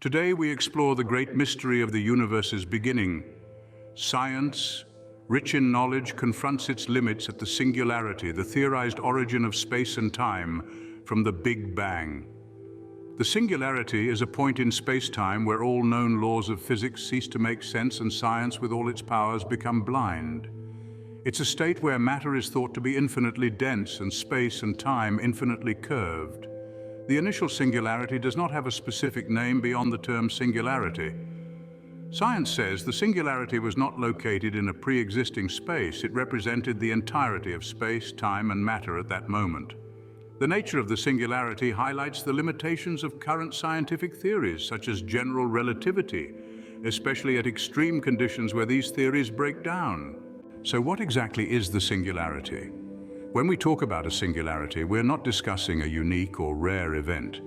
Today we explore the great mystery of the universe's beginning. Science, rich in knowledge, confronts its limits at the singularity, the theorized origin of space and time, from the Big Bang. The singularity is a point in space-time where all known laws of physics cease to make sense and science, with all its powers, become blind. It's a state where matter is thought to be infinitely dense and space and time infinitely curved. The initial singularity does not have a specific name beyond the term singularity. Science says the singularity was not located in a pre-existing space. It represented the entirety of space, time, and matter at that moment. The nature of the singularity highlights the limitations of current scientific theories, such as general relativity, especially at extreme conditions where these theories break down. So what exactly is the singularity? When we talk about a singularity, we're not discussing a unique or rare event,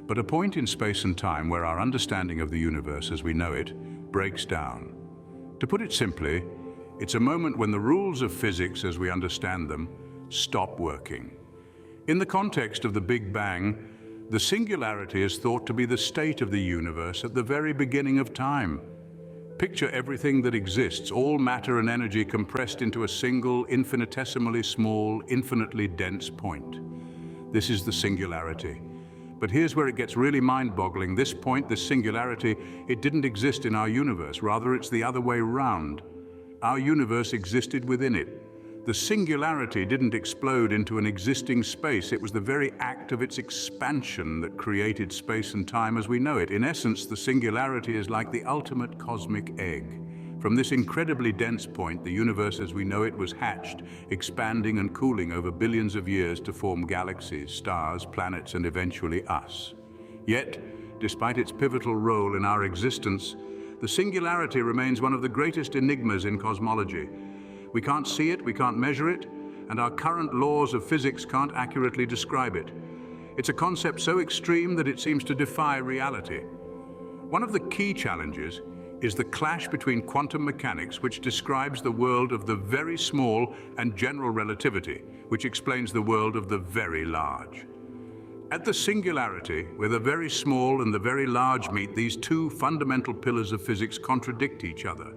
but a point in space and time where our understanding of the universe as we know it breaks down. To put it simply, it's a moment when the rules of physics as we understand them stop working. In the context of the Big Bang, the singularity is thought to be the state of the universe at the very beginning of time. Picture everything that exists, all matter and energy compressed into a single, infinitesimally small, infinitely dense point. This is the singularity. But here's where it gets really mind-boggling. This point, this singularity, it didn't exist in our universe. Rather, it's the other way round. Our universe existed within it. The singularity didn't explode into an existing space. It was the very act of its expansion that created space and time as we know it. In essence, the singularity is like the ultimate cosmic egg. From this incredibly dense point, the universe as we know it was hatched, expanding and cooling over billions of years to form galaxies, stars, planets, and eventually us. Yet, despite its pivotal role in our existence, the singularity remains one of the greatest enigmas in cosmology. We can't see it, we can't measure it, and our current laws of physics can't accurately describe it. It's a concept so extreme that it seems to defy reality. One of the key challenges is the clash between quantum mechanics, which describes the world of the very small, and general relativity, which explains the world of the very large. At the singularity, where the very small and the very large meet, these two fundamental pillars of physics contradict each other,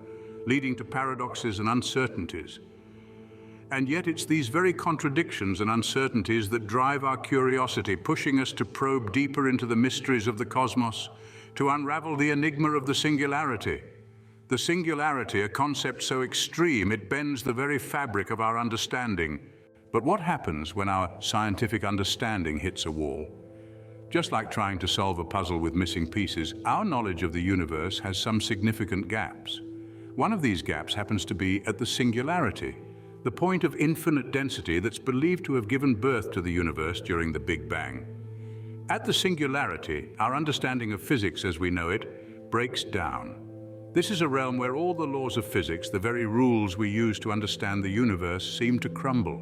leading to paradoxes and uncertainties. And yet it's these very contradictions and uncertainties that drive our curiosity, pushing us to probe deeper into the mysteries of the cosmos, to unravel the enigma of the singularity. The singularity, a concept so extreme, it bends the very fabric of our understanding. But what happens when our scientific understanding hits a wall? Just like trying to solve a puzzle with missing pieces, our knowledge of the universe has some significant gaps. One of these gaps happens to be at the singularity, the point of infinite density that's believed to have given birth to the universe during the Big Bang. At the singularity, our understanding of physics as we know it breaks down. This is a realm where all the laws of physics, the very rules we use to understand the universe, seem to crumble.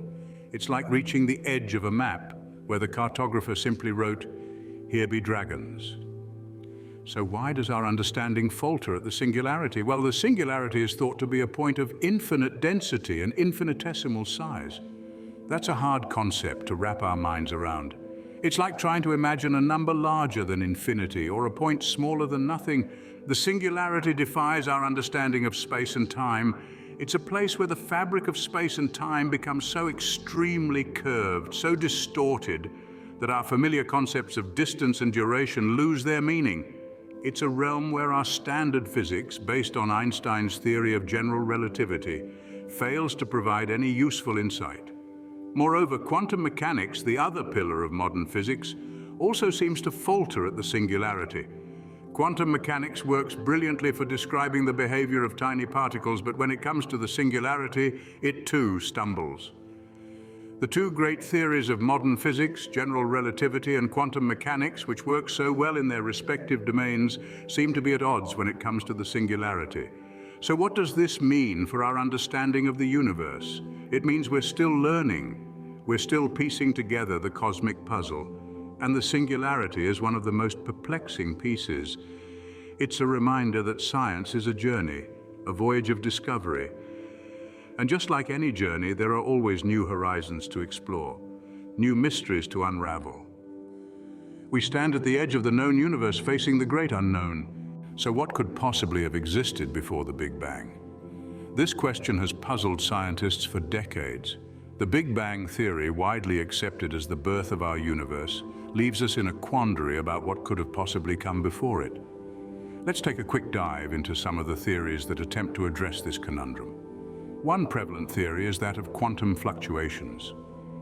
It's like reaching the edge of a map where the cartographer simply wrote, "Here be dragons." So why does our understanding falter at the singularity? Well, the singularity is thought to be a point of infinite density and infinitesimal size. That's a hard concept to wrap our minds around. It's like trying to imagine a number larger than infinity or a point smaller than nothing. The singularity defies our understanding of space and time. It's a place where the fabric of space and time becomes so extremely curved, so distorted, that our familiar concepts of distance and duration lose their meaning. It's a realm where our standard physics, based on Einstein's theory of general relativity, fails to provide any useful insight. Moreover, quantum mechanics, the other pillar of modern physics, also seems to falter at the singularity. Quantum mechanics works brilliantly for describing the behavior of tiny particles, but when it comes to the singularity, it too stumbles. The two great theories of modern physics, general relativity and quantum mechanics, which work so well in their respective domains, seem to be at odds when it comes to the singularity. So what does this mean for our understanding of the universe? It means we're still learning. We're still piecing together the cosmic puzzle. And the singularity is one of the most perplexing pieces. It's a reminder that science is a journey, a voyage of discovery. And just like any journey, there are always new horizons to explore, new mysteries to unravel. We stand at the edge of the known universe facing the great unknown. So what could possibly have existed before the Big Bang? This question has puzzled scientists for decades. The Big Bang theory, widely accepted as the birth of our universe, leaves us in a quandary about what could have possibly come before it. Let's take a quick dive into some of the theories that attempt to address this conundrum. One prevalent theory is that of quantum fluctuations.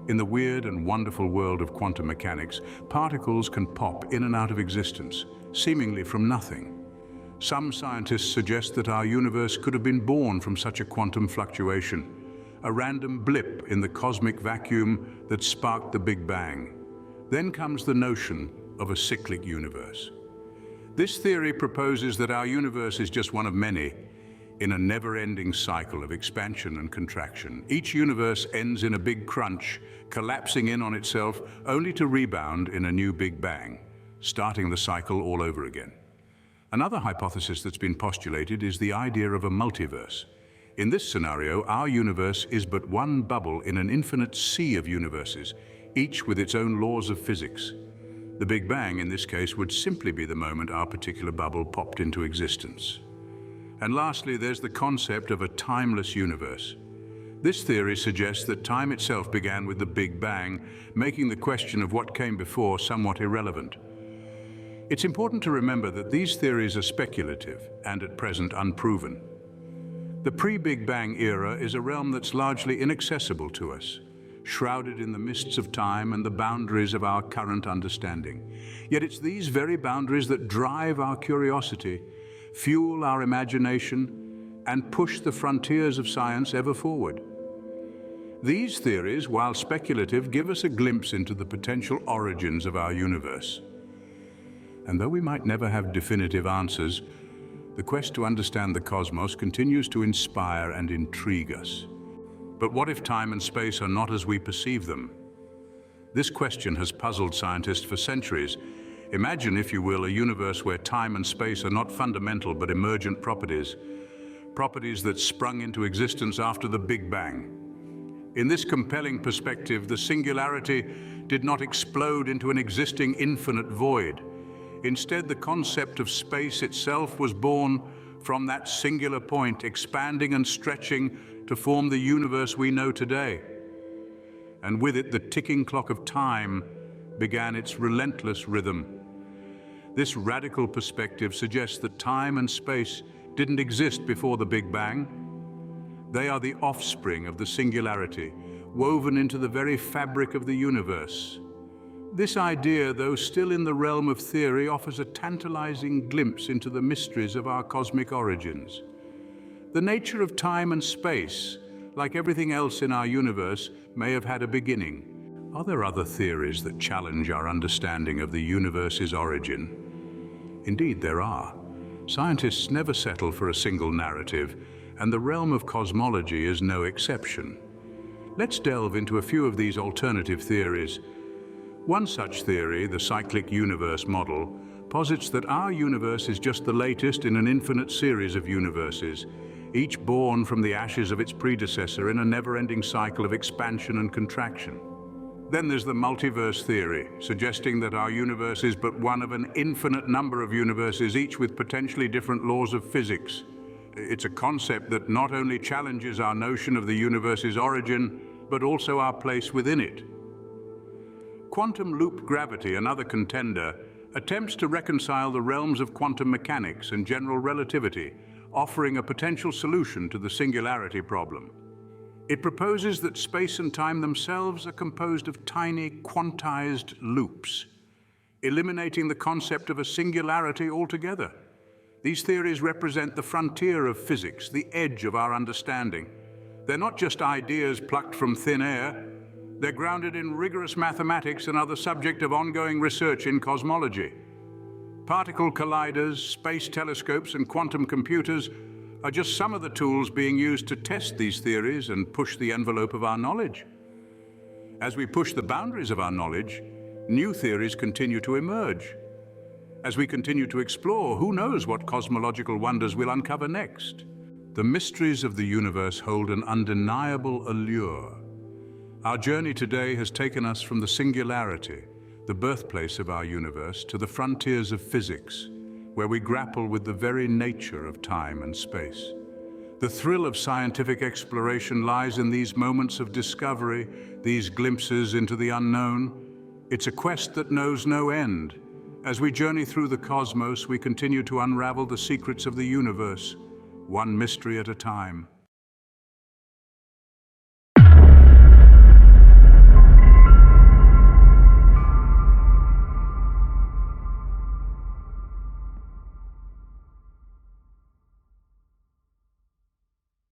In the weird and wonderful world of quantum mechanics, particles can pop in and out of existence, seemingly from nothing. Some scientists suggest that our universe could have been born from such a quantum fluctuation, a random blip in the cosmic vacuum that sparked the Big Bang. Then comes the notion of a cyclic universe. This theory proposes that our universe is just one of many, in a never-ending cycle of expansion and contraction. Each universe ends in a big crunch, collapsing in on itself, only to rebound in a new Big Bang, starting the cycle all over again. Another hypothesis that's been postulated is the idea of a multiverse. In this scenario, our universe is but one bubble in an infinite sea of universes, each with its own laws of physics. The Big Bang, in this case, would simply be the moment our particular bubble popped into existence. And lastly, there's the concept of a timeless universe. This theory suggests that time itself began with the Big Bang, making the question of what came before somewhat irrelevant. It's important to remember that these theories are speculative and at present unproven. The pre-Big Bang era is a realm that's largely inaccessible to us, shrouded in the mists of time and the boundaries of our current understanding. Yet it's these very boundaries that drive our curiosity, fuel our imagination, and push the frontiers of science ever forward. These theories, while speculative, give us a glimpse into the potential origins of our universe. And though we might never have definitive answers, the quest to understand the cosmos continues to inspire and intrigue us. But what if time and space are not as we perceive them? This question has puzzled scientists for centuries. Imagine, if you will, a universe where time and space are not fundamental but emergent properties that sprung into existence after the Big Bang. In this compelling perspective, the singularity did not explode into an existing infinite void. Instead, the concept of space itself was born from that singular point, expanding and stretching to form the universe we know today. And with it, the ticking clock of time began its relentless rhythm. This radical perspective suggests that time and space didn't exist before the Big Bang. They are the offspring of the singularity, woven into the very fabric of the universe. This idea, though still in the realm of theory, offers a tantalizing glimpse into the mysteries of our cosmic origins. The nature of time and space, like everything else in our universe, may have had a beginning. Are there other theories that challenge our understanding of the universe's origin? Indeed, there are. Scientists never settle for a single narrative, and the realm of cosmology is no exception. Let's delve into a few of these alternative theories. One such theory, the cyclic universe model, posits that our universe is just the latest in an infinite series of universes, each born from the ashes of its predecessor in a never-ending cycle of expansion and contraction. Then there's the multiverse theory, suggesting that our universe is but one of an infinite number of universes, each with potentially different laws of physics. It's a concept that not only challenges our notion of the universe's origin, but also our place within it. Quantum loop gravity, another contender, attempts to reconcile the realms of quantum mechanics and general relativity, offering a potential solution to the singularity problem. It proposes that space and time themselves are composed of tiny, quantized loops, eliminating the concept of a singularity altogether. These theories represent the frontier of physics, the edge of our understanding. They're not just ideas plucked from thin air. They're grounded in rigorous mathematics and are the subject of ongoing research in cosmology. Particle colliders, space telescopes, and quantum computers are just some of the tools being used to test these theories and push the envelope of our knowledge. As we push the boundaries of our knowledge, new theories continue to emerge. As we continue to explore, who knows what cosmological wonders we'll uncover next? The mysteries of the universe hold an undeniable allure. Our journey today has taken us from the singularity, the birthplace of our universe, to the frontiers of physics, where we grapple with the very nature of time and space. The thrill of scientific exploration lies in these moments of discovery, these glimpses into the unknown. It's a quest that knows no end. As we journey through the cosmos, we continue to unravel the secrets of the universe, one mystery at a time.